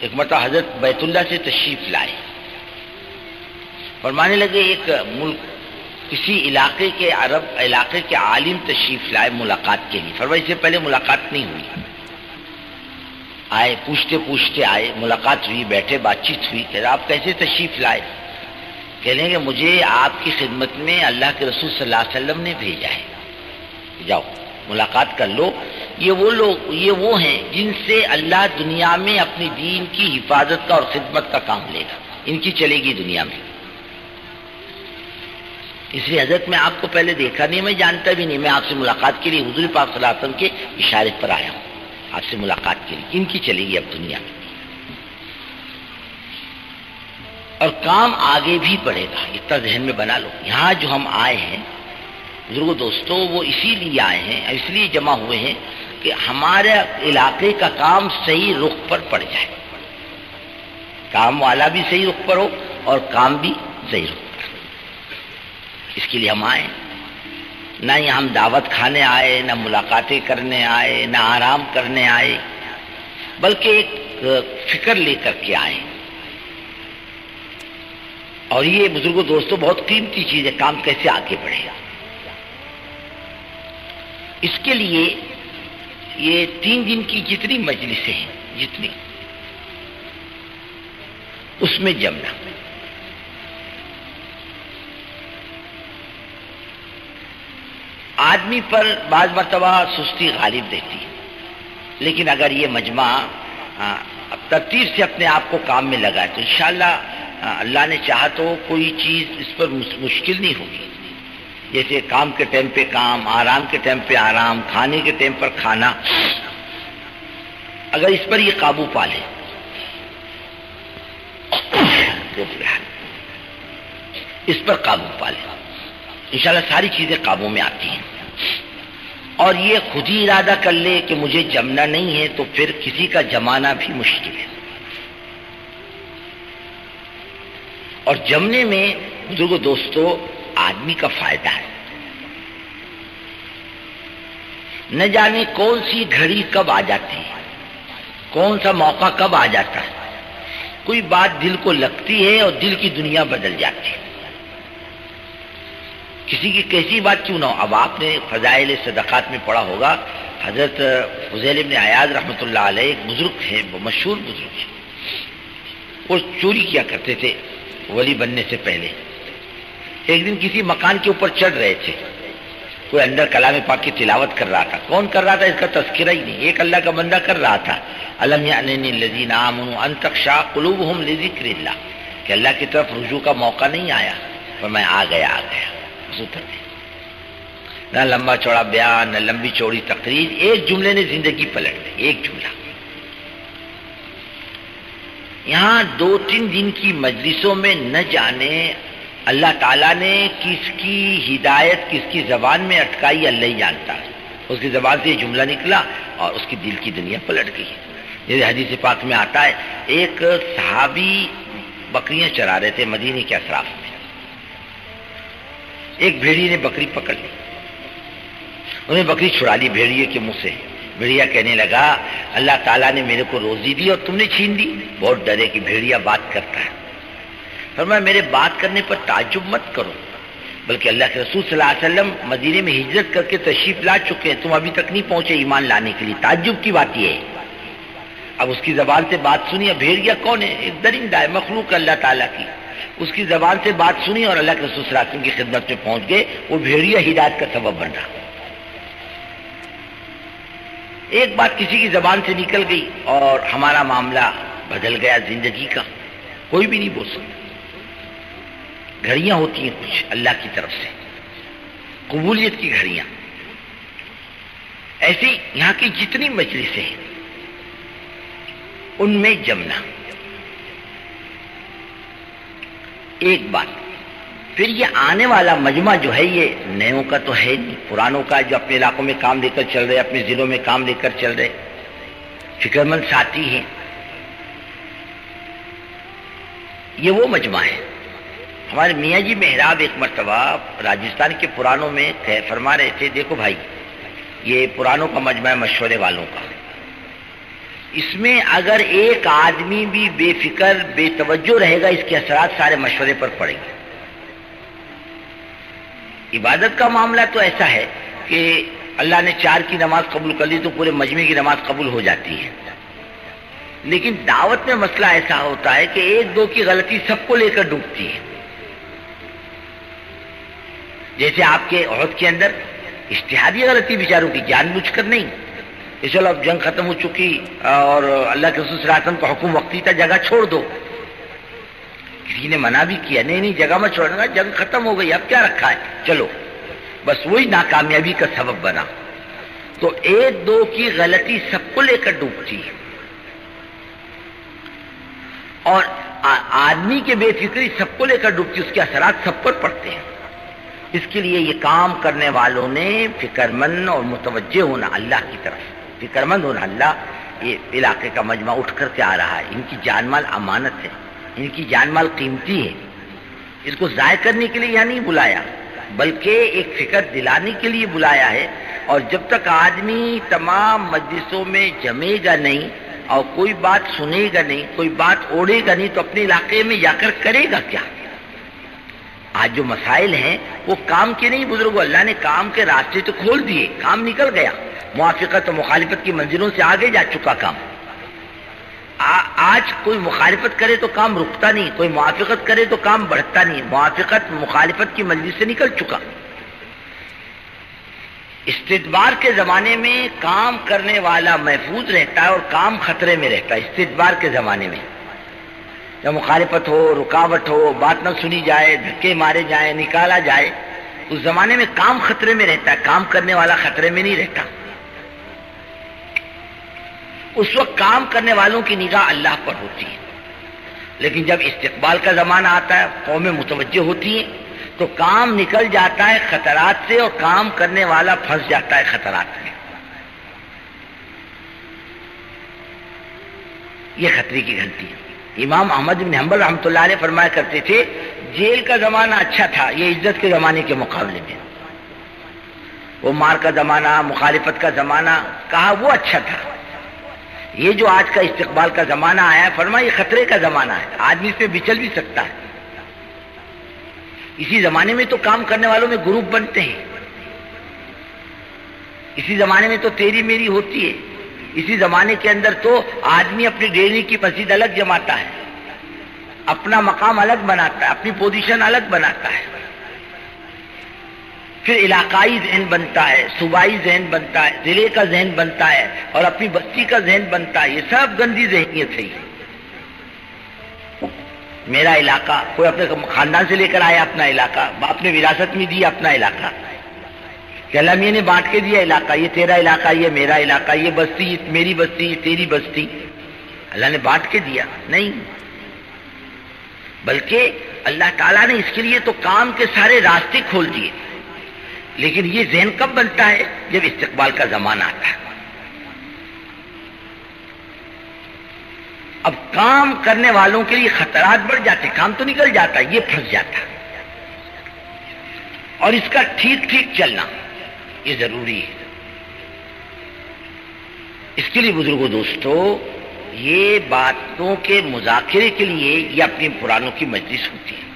ایک مرتبہ حضرت بیت اللہ سے تشریف لائے، فرمانے لگے ایک ملک کسی علاقے کے عرب علاقے کے عالم تشریف لائے ملاقات کے لیے. فرمایا اس سے پہلے ملاقات نہیں ہوئی. آئے پوچھتے پوچھتے آئے، ملاقات ہوئی، بیٹھے بات چیت ہوئی. کہ آپ کیسے تشریف لائے؟ کہنے کہ مجھے آپ کی خدمت میں اللہ کے رسول صلی اللہ علیہ وسلم نے بھیجا ہے، جاؤ ملاقات کر لو. یہ وہ ہیں جن سے اللہ دنیا میں اپنی دین کی حفاظت کا اور خدمت کا کام لے گا، ان کی چلے گی دنیا میں. اس لیے حضرت میں آپ کو پہلے دیکھا نہیں، میں جانتا بھی نہیں، میں آپ سے ملاقات کے لیے حضور پاک صلی اللہ علیہ وسلم کے اشارے پر آیا ہوں آپ سے ملاقات کے لیے. ان کی چلے گی اب دنیا میں اور کام آگے بھی بڑھے گا. اتنا ذہن میں بنا لو. یہاں جو ہم آئے ہیں بزرگوں دوستوں، وہ اسی لیے آئے ہیں، اس لیے جمع ہوئے ہیں کہ ہمارے علاقے کا کام صحیح رخ پر پڑ جائے، کام والا بھی صحیح رخ پر ہو اور کام بھی صحیح رخ پر. اس کے لیے ہم آئے. نہ یہ ہم دعوت کھانے آئے، نہ ملاقاتیں کرنے آئے، نہ آرام کرنے آئے، بلکہ ایک فکر لے کر کے آئے. اور یہ بزرگوں دوستوں بہت قیمتی چیز ہے، کام کیسے آگے بڑھے گا. اس کے لیے یہ 3 دن کی جتنی مجلسیں ہیں، جتنی اس میں جمنا. آدمی پر بعض مرتبہ سستی غالب دیتی ہے، لیکن اگر یہ مجمع ترتیب سے اپنے آپ کو کام میں لگائے تو انشاءاللہ اللہ نے چاہا تو کوئی چیز اس پر مشکل نہیں ہوگی. جیسے کام کے ٹائم پہ کام، آرام کے ٹائم پہ آرام، کھانے کے ٹائم پر کھانا، اگر اس پر یہ قابو پا لے اس پر قابو پا لے انشاءاللہ ساری چیزیں قابو میں آتی ہیں. اور یہ خود ہی ارادہ کر لے کہ مجھے جمنا نہیں ہے تو پھر کسی کا جمانا بھی مشکل ہے. اور جمنے میں بزرگوں دوستوں آدمی کا فائدہ ہے. نہ جانے کون سی گھڑی کب آ جاتی ہے، کون سا موقع کب آ جاتا ہے. کوئی بات دل کو لگتی ہے اور دل کی دنیا بدل جاتی ہے. کسی کی کیسی بات کیوں نہ ہو. اب آپ نے فضائل صدقات میں پڑھا ہوگا، حضرت فضیل بن عیاض رحمۃ اللہ علیہ ایک بزرگ ہیں، مشہور بزرگ ہیں. وہ چوری کیا کرتے تھے ولی بننے سے پہلے. ایک دن کسی مکان کے اوپر چڑھ رہے تھے، کوئی اندر کلام پاک کی تلاوت کر رہا تھا. کون کر رہا تھا اس کا تذکرہ ہی نہیں. ایک اللہ کا بندہ کر رہا تھا، الم یعن للذین آمنوا ان تخشع قلوبهم لذکر اللہ، کہ اللہ کی طرف رجوع کا موقع نہیں آیا. اور میں آ گیا نہ لمبا چوڑا بیان، نہ لمبی چوڑی تقریر، ایک جملے نے زندگی پلٹ دی. ایک جملہ. یہاں 2-3 دن کی مجلسوں میں نہ جانے اللہ تعالیٰ نے کس کی ہدایت کس کی زبان میں اٹکائی، اللہ ہی جانتا ہے. اس کی زبان سے یہ جملہ نکلا اور اس کی دل کی دنیا پلٹ گئی. جیسے حدیث پاک میں آتا ہے، ایک صحابی بکریاں چرا رہے تھے مدینے کے اطراف میں. ایک بھیڑی نے بکری پکڑ لی، انہیں بکری چھڑا لی بھیڑیے کے منہ سے. بھیڑیا کہنے لگا اللہ تعالیٰ نے میرے کو روزی دی اور تم نے چھین دی. بہت ڈرے کہ بھیڑیا بات کرتا ہے. فرمایا میرے بات کرنے پر تعجب مت کرو، بلکہ اللہ کے رسول صلی اللہ علیہ وسلم مدینے میں ہجرت کر کے تشریف لا چکے ہیں، تم ابھی تک نہیں پہنچے ایمان لانے کے لیے. تعجب کی بات یہ ہے. اب اس کی زبان سے بات سنی. بھیڑیا کون ہے؟ ایک درندہ ہے، مخلوق اللہ تعالیٰ کی. اس کی زبان سے بات سنی اور اللہ کے رسول صلی اللہ علیہ وسلم کی خدمت میں پہنچ گئے. وہ بھیڑیا ہدایت کا سبب بن رہا. ایک بات کسی کی زبان سے نکل گئی اور ہمارا معاملہ بدل گیا زندگی کا. کوئی بھی نہیں بول سکتا. گھڑیاں ہوتی ہیں کچھ اللہ کی طرف سے، قبولیت کی گھڑیاں. ایسی یہاں کی جتنی مجلسیں ہیں ان میں جمنا. ایک بات. پھر یہ آنے والا مجمع جو ہے یہ نیوں کا تو ہے نہیں، پرانوں کا جو اپنے علاقوں میں کام لے کر چل رہے، اپنے ضلعوں میں کام لے کر چل رہے، فکر مند ساتھی ہیں. یہ وہ مجمع ہے. ہمارے میاں جی محراب ایک مرتبہ راجستھان کے پرانوں میں فرما رہے تھے، دیکھو بھائی یہ پرانوں کا مجمع ہے، مشورے والوں کا. اس میں اگر ایک آدمی بھی بے فکر بے توجہ رہے گا، اس کے اثرات سارے مشورے پر پڑیں گے۔ عبادت کا معاملہ تو ایسا ہے کہ اللہ نے 4 کی نماز قبول کر لی تو پورے مجمع کی نماز قبول ہو جاتی ہے، لیکن دعوت میں مسئلہ ایسا ہوتا ہے کہ 1-2 کی غلطی سب کو لے کر ڈوبتی ہے۔ جیسے آپ کے عہد کے اندر اجتہادی غلطی بیچاروں کی، جان بوجھ کر نہیں، چلو اب جنگ ختم ہو چکی اور اللہ کے رسول صلی اللہ علیہ وسلم کا حکم وقتی تھا، جگہ چھوڑ دو۔ کسی نے منع بھی کیا، نہیں جگہ میں چھوڑنا گا، جنگ ختم ہو گئی، اب کیا رکھا ہے، چلو، بس وہی ناکامیابی کا سبب بنا۔ تو 1-2 کی غلطی سب کو لے کر ڈوبتی ہے، اور آدمی کے بے فکری سب کو لے کر ڈوبتی، اس کے اثرات سب پر پڑتے ہیں۔ اس کے لیے یہ کام کرنے والوں نے فکرمند اور متوجہ ہونا اللہ کی طرف، فکرمند ہونا اللہ، یہ علاقے کا مجمع اٹھ کر کے آ رہا ہے، ان کی جان مال امانت ہے، ان کی جان مال قیمتی ہے، اس کو ضائع کرنے کے لیے یہاں نہیں بلایا، بلکہ ایک فکر دلانے کے لیے بلایا ہے۔ اور جب تک آدمی تمام مجلسوں میں جمے گا نہیں اور کوئی بات سنے گا نہیں، کوئی بات اوڑھے گا نہیں، تو اپنے علاقے میں جا کر کرے گا کیا؟ آج جو مسائل ہیں وہ کام کے نہیں، بزرگوں، اللہ نے کام کے راستے تو کھول دیے، کام نکل گیا، موافقت و مخالفت کی منزلوں سے آگے جا چکا کام۔ آج کوئی مخالفت کرے تو کام رکتا نہیں، کوئی موافقت کرے تو کام بڑھتا نہیں، موافقت مخالفت کی منزل سے نکل چکا۔ استدبار کے زمانے میں کام کرنے والا محفوظ رہتا ہے اور کام خطرے میں رہتا ہے۔ استدبار کے زمانے میں جب مخالفت ہو، رکاوٹ ہو، بات نہ سنی جائے، دھکے مارے جائیں، نکالا جائے، اس زمانے میں کام خطرے میں رہتا ہے، کام کرنے والا خطرے میں نہیں رہتا۔ اس وقت کام کرنے والوں کی نگاہ اللہ پر ہوتی ہے، لیکن جب استقبال کا زمانہ آتا ہے، قومیں متوجہ ہوتی ہیں، تو کام نکل جاتا ہے خطرات سے اور کام کرنے والا پھنس جاتا ہے خطرات میں۔ یہ خطرے کی گھنٹی ہے۔ امام احمد بن حنبل رحمۃ اللہ علیہ فرمایا کرتے تھے، جیل کا زمانہ اچھا تھا یہ عزت کے زمانے کے مقابلے میں، وہ مار کا زمانہ، مخالفت کا زمانہ، کہا وہ اچھا تھا۔ یہ جو آج کا استقبال کا زمانہ آیا ہے، فرمایا یہ خطرے کا زمانہ ہے، آدمی اس میں بچل بھی سکتا ہے۔ اسی زمانے میں تو کام کرنے والوں میں گروپ بنتے ہیں، اسی زمانے میں تو تیری میری ہوتی ہے، اسی زمانے کے اندر تو آدمی اپنی ڈیری کی مسجد الگ جماتا ہے، اپنا مقام الگ بناتا ہے، اپنی پوزیشن الگ بناتا ہے، پھر علاقائی ذہن بنتا ہے، صوبائی ذہن بنتا ہے، ضلع کا ذہن بنتا ہے، اور اپنی بستی کا ذہن بنتا ہے۔ یہ سب گندی ذہنیت ہے۔ میرا علاقہ، کوئی اپنے خاندان سے لے کر آیا اپنا علاقہ، باپ نے وراثت میں دیا اپنا علاقہ، کہ اللہ میاں نے بانٹ کے دیا علاقہ، یہ تیرا علاقہ، یہ میرا علاقہ، یہ بستی یہ میری بستی، یہ تیری بستی، اللہ نے بانٹ کے دیا نہیں، بلکہ اللہ تعالیٰ نے اس کے لیے تو کام کے سارے راستے کھول دیے۔ لیکن یہ ذہن کب بنتا ہے؟ جب استقبال کا زمانہ آتا ہے۔ اب کام کرنے والوں کے لیے خطرات بڑھ جاتے، کام تو نکل جاتا ہے، یہ پھنس جاتا ہے، اور اس کا ٹھیک ٹھیک چلنا یہ ضروری ہے۔ اس کے لیے بزرگوں، دوستو، یہ باتوں کے مذاکرے کے لیے یہ اپنی پرانوں کی مجلس ہوتی ہے۔